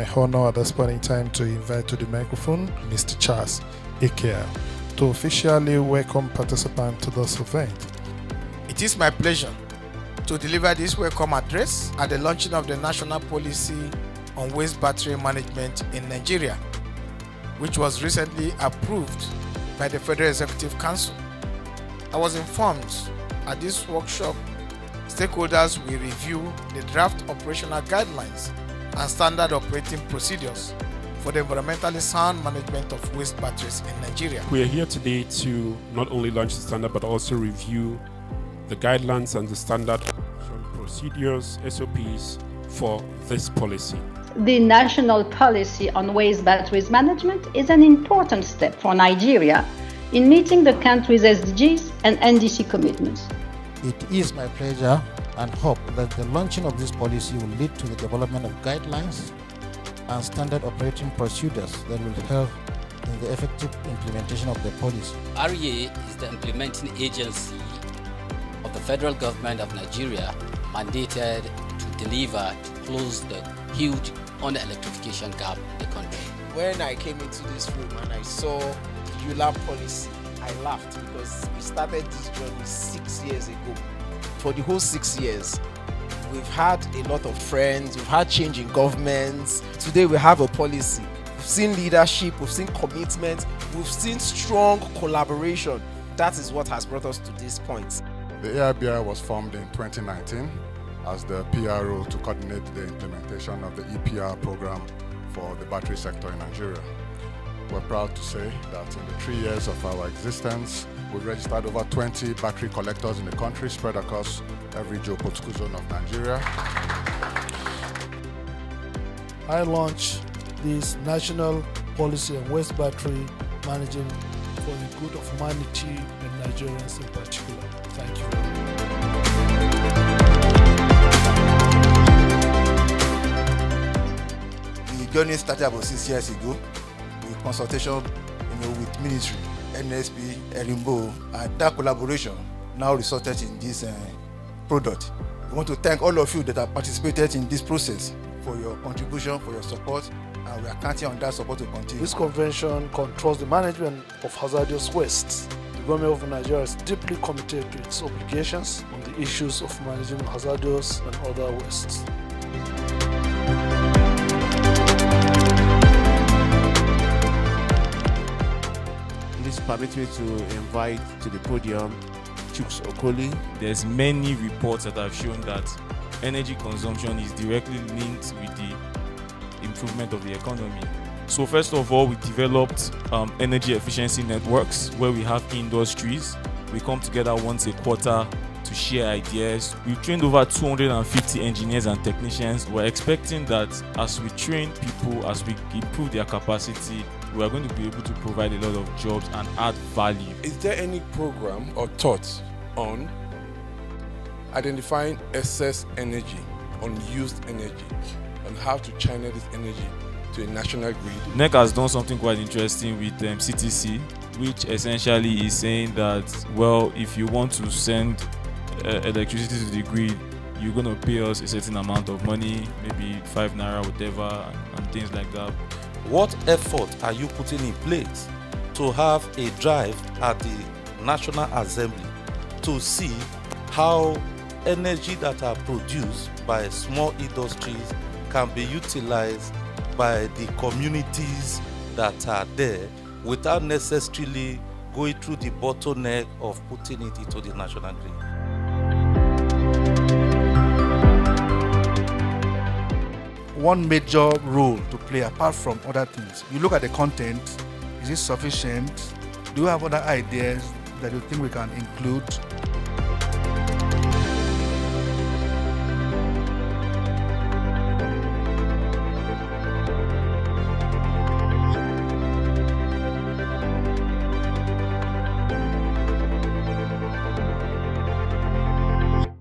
my honor at this point in time to invite to the microphone Mr. Charles Ikea to officially welcome participants to this event. It is my pleasure to deliver this welcome address at the launching of the National Policy on Waste Battery Management in Nigeria, which was recently approved by the Federal Executive Council. I was informed at this workshop, stakeholders will review the draft operational guidelines and standard operating procedures for the environmentally sound management of waste batteries in Nigeria. We are here today to not only launch the standard but also review the guidelines and the standard procedures, SOPs for this policy. The National Policy on Waste Batteries Management is an important step for Nigeria in meeting the country's SDGs and NDC commitments. It is my pleasure and hope that the launching of this policy will lead to the development of guidelines and standard operating procedures that will help in the effective implementation of the policy. REA is the implementing agency of the federal government of Nigeria, mandated to deliver to close the huge electrification gap in the country. When I came into this room and I saw the ULAM policy, I laughed because we started this journey 6 years ago. For the whole 6 years, we've had a lot of friends, we've had change in governments. Today we have a policy. We've seen leadership, we've seen commitment, we've seen strong collaboration. That is what has brought us to this point. The AIBI was formed in 2019 as the PRO to coordinate the implementation of the EPR program for the battery sector in Nigeria. We're proud to say that in the 3 years of our existence, we've registered over 20 battery collectors in the country spread across every geopolitical zone of Nigeria. I launched this National Policy on Waste Battery Management for the good of humanity and Nigerians in particular. Thank you very much. The journey started about 6 years ago with consultation with ministry, NESP, Erimbo, and that collaboration now resulted in this product. We want to thank all of you that have participated in this process for your contribution, for your support, and we are counting on that support to continue. This convention controls the management of hazardous waste. The government of Nigeria is deeply committed to its obligations on the issues of managing hazardous and other wastes. Please permit me to invite to the podium Chuks Okoli. There's many reports that have shown that energy consumption is directly linked with the improvement of the economy. So first of all, we developed energy efficiency networks where we have industries. We come together once a quarter to share ideas. We've trained over 250 engineers and technicians. We're expecting that as we train people, as we improve their capacity, we are going to be able to provide a lot of jobs and add value. Is there any program or thoughts on identifying excess energy, unused energy, and how to channel this energy to a national grid? NEC has done something quite interesting with CTC, which essentially is saying that, well, if you want to send electricity to the grid, you're going to pay us a certain amount of money, maybe 5 naira, whatever, and things like that. What effort are you putting in place to have a drive at the National Assembly to see how energy that are produced by small industries can be utilized by the communities that are there without necessarily going through the bottleneck of putting it into the national grid? One major role to play apart from other things. You look at the content, is it sufficient? Do you have other ideas that you think we can include?